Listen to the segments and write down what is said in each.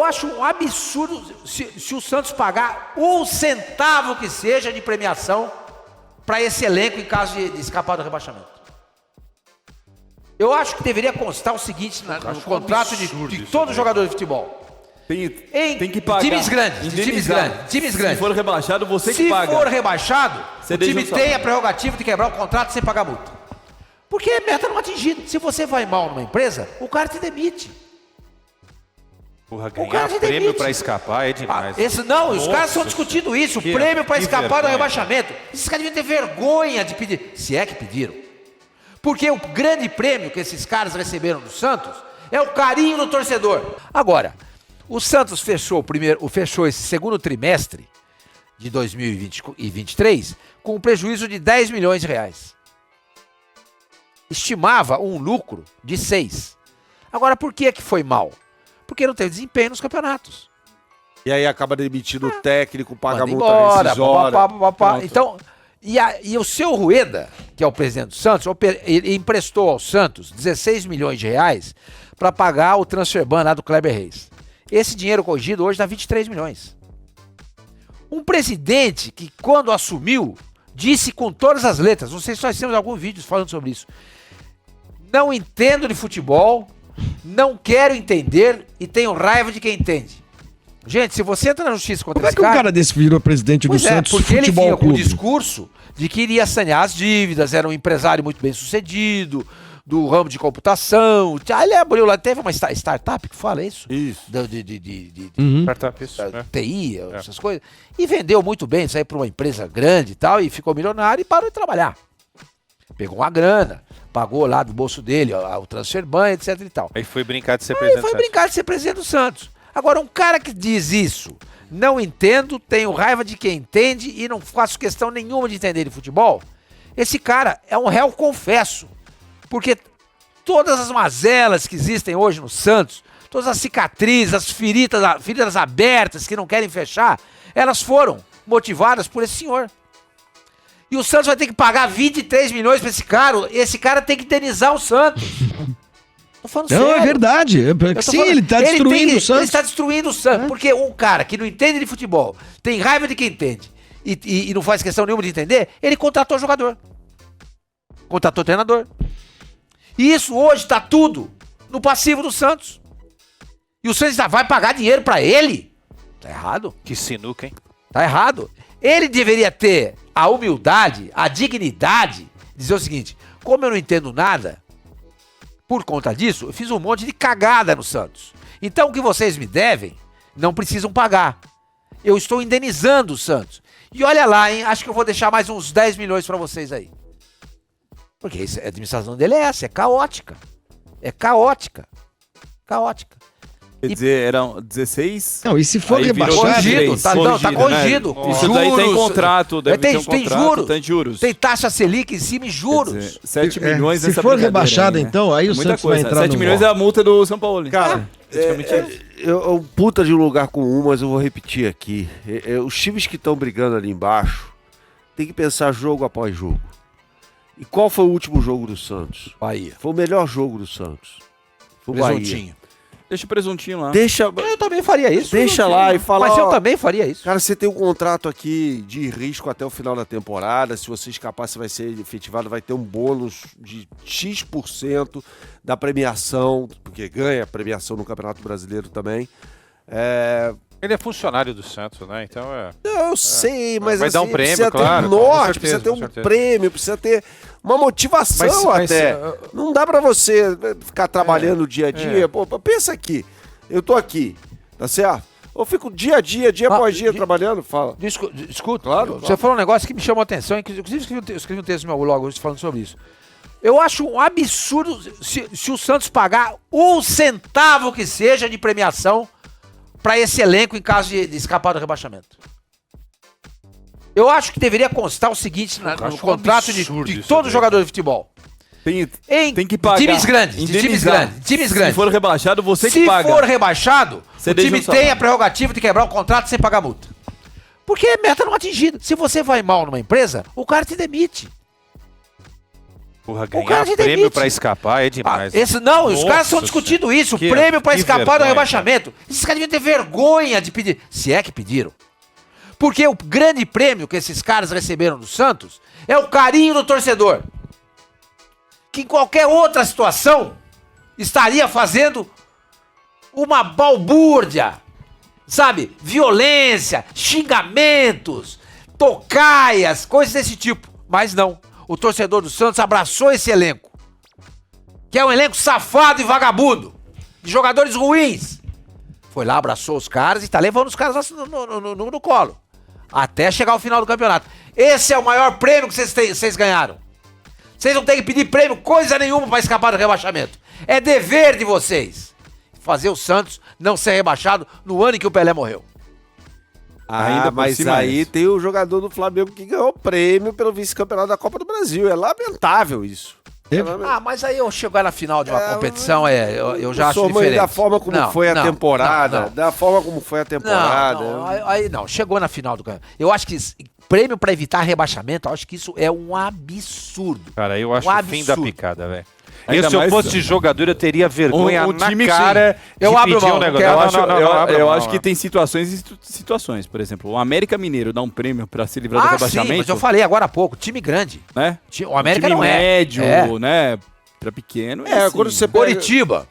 Eu acho um absurdo se o Santos pagar um centavo que seja de premiação para esse elenco em caso de escapar do rebaixamento. Eu acho que deveria constar o seguinte no contrato de todo jogador de futebol. Tem que pagar. Times grandes. Se for rebaixado, você que paga. Se for rebaixado, o time tem a prerrogativa de quebrar o contrato sem pagar multa. Porque é meta não atingida. Se você vai mal numa empresa, o cara te demite. Porra, ganhar prêmio pra escapar é demais. Os caras estão discutindo isso. O prêmio pra escapar do rebaixamento. Esses caras deviam ter vergonha de pedir. Se é que pediram. Porque o grande prêmio que esses caras receberam do Santos é o carinho do torcedor. Agora, o Santos fechou esse segundo trimestre de 2023 com um prejuízo de 10 milhões de reais. Estimava um lucro de 6. Agora, por que foi mal? Porque não teve desempenho nos campeonatos. E aí acaba demitindo o técnico, paga multa rescisória. Então, e o seu Rueda, que é o presidente do Santos, ele emprestou ao Santos 16 milhões de reais para pagar o transfer ban lá do Kleber Reis. Esse dinheiro corrigido hoje dá 23 milhões. Um presidente que, quando assumiu, disse com todas as letras, não sei se nós temos algum vídeo falando sobre isso, não entendo de futebol, não quero entender e tenho raiva de quem entende. Gente, se você entra na justiça contra esse cara... Como é que um cara desse virou presidente do Santos porque Futebol ele vinha Clube? Com o discurso de que iria sanear as dívidas, era um empresário muito bem sucedido, do ramo de computação. Ele abriu lá, teve uma startup que fala isso? Isso. Startup, isso. TI, essas coisas. E vendeu muito bem, saiu para uma empresa grande e tal, e ficou milionário e parou de trabalhar. Pegou uma grana, pagou lá do bolso dele o transfer ban, etc e tal. Aí foi brincar de ser presidente do Santos. Agora, um cara que diz isso, não entendo, tenho raiva de quem entende e não faço questão nenhuma de entender de futebol, esse cara é um réu confesso. Porque todas as mazelas que existem hoje no Santos, todas as cicatrizes, as feridas abertas que não querem fechar, elas foram motivadas por esse senhor. E o Santos vai ter que pagar 23 milhões para esse cara tem que indenizar o Santos. Tô falando sério. Não, é verdade. Sim, ele está destruindo o Santos. Ele está destruindo o Santos, porque um cara que não entende de futebol, tem raiva de quem entende e não faz questão nenhuma de entender, ele contratou jogador. Contratou treinador. E isso hoje está tudo no passivo do Santos. E o Santos vai pagar dinheiro para ele? Tá errado. Que sinuca, hein? Tá errado. Ele deveria ter a humildade, a dignidade, de dizer o seguinte, como eu não entendo nada, por conta disso, eu fiz um monte de cagada no Santos. Então o que vocês me devem, não precisam pagar. Eu estou indenizando o Santos. E olha lá, hein, acho que eu vou deixar mais uns 10 milhões para vocês aí. Porque a administração dele é essa, é caótica. É caótica. Caótica. Quer dizer, eram 16? Não, e se for rebaixado... Corrigido, tá corrigido. Né? Isso daí tem contrato, deve ter um contrato, tem juros. Tem taxa Selic em cima e juros. Dizer, 7 milhões se for rebaixado, aí, né? Então, aí o muita Santos coisa. vai entrar 7 milhões é a multa do São Paulo. Cara, é um puta de um lugar comum, mas eu vou repetir aqui. Os times que estão brigando ali embaixo tem que pensar jogo após jogo. E qual foi o último jogo do Santos? Bahia. Foi o melhor jogo do Santos. Foi o Bahia. Deixa o presuntinho lá. Eu também faria isso. Deixa lá e fala... Mas eu também faria isso. Cara, você tem um contrato aqui de risco até o final da temporada. Se você escapar, você vai ser efetivado. Vai ter um bônus de X% da premiação, porque ganha premiação no Campeonato Brasileiro também. Ele é funcionário do Santos, né? Então Eu sei, mas vai assim, dar um prêmio, precisa claro, ter um norte, certeza, precisa ter um certeza. prêmio, precisa ter uma motivação até. Não dá pra você ficar trabalhando dia a dia. Pô, pensa aqui, eu tô aqui, tá certo? Eu fico dia a dia, após dia trabalhando, fala. Escuta, Claro, você falou um negócio que me chamou a atenção, inclusive eu escrevi um texto no meu blog hoje falando sobre isso. Eu acho um absurdo se o Santos pagar um centavo que seja de premiação para esse elenco em caso de escapar do rebaixamento. Eu acho que deveria constar o seguinte no contrato de todo jogador de futebol. Tem que pagar. Times grandes. Se for rebaixado, você que Se paga. for rebaixado, Você o deixa time o salário. tem a prerrogativa de quebrar o contrato sem pagar multa. Porque é meta não atingida. Se você vai mal numa empresa, o cara te demite. Porra, ganhar prêmio pra escapar é demais. Os caras estão discutindo isso. Prêmio pra escapar do rebaixamento. Esses caras deviam ter vergonha de pedir. Se é que pediram. Porque o grande prêmio que esses caras receberam do Santos é o carinho do torcedor. Que em qualquer outra situação estaria fazendo uma balbúrdia, sabe? Violência, xingamentos, tocaias, coisas desse tipo. Mas não. O torcedor do Santos abraçou esse elenco. Que é um elenco safado e vagabundo. De jogadores ruins. Foi lá, abraçou os caras e tá levando os caras no colo. Até chegar ao final do campeonato. Esse é o maior prêmio que vocês ganharam. Vocês não têm que pedir prêmio coisa nenhuma pra escapar do rebaixamento. É dever de vocês fazer o Santos não ser rebaixado no ano em que o Pelé morreu. Mas aí tem o jogador do Flamengo que ganhou prêmio pelo vice-campeonato da Copa do Brasil. É lamentável isso. Mas aí eu chegar na final de uma competição, eu já acho diferente. Da forma como foi a temporada. Da forma como foi a temporada. Aí não, chegou na final do campeonato. Eu acho que prêmio pra evitar rebaixamento, eu acho que isso é um absurdo. Cara, eu acho o fim da picada, velho. Se eu fosse jogador, eu teria vergonha na cara de pedir um negócio. Eu acho que tem situações e situações. Por exemplo, o América Mineiro dá um prêmio pra se livrar do rebaixamento. Sim, mas eu falei agora há pouco, time grande. Né? O América time não é. médio, né? Pra pequeno. Assim. Quando você Curitiba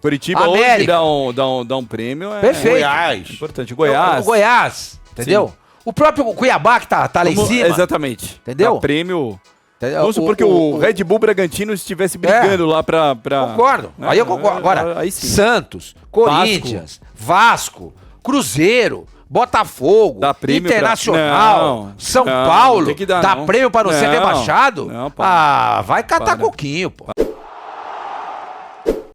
hoje dá um prêmio. Perfeito. Goiás. Importante. Goiás. O Goiás, entendeu? Sim. O próprio Cuiabá que tá lá em cima. Exatamente. Entendeu? Dá prêmio. Vamos supor que o Red Bull Bragantino estivesse brigando lá pra... Concordo. Aí eu concordo. Agora, aí sim. Santos, Corinthians, Vasco, Cruzeiro, Botafogo, Internacional, São Paulo, dá prêmio pra não ser rebaixado? Vai catar coquinho, pô.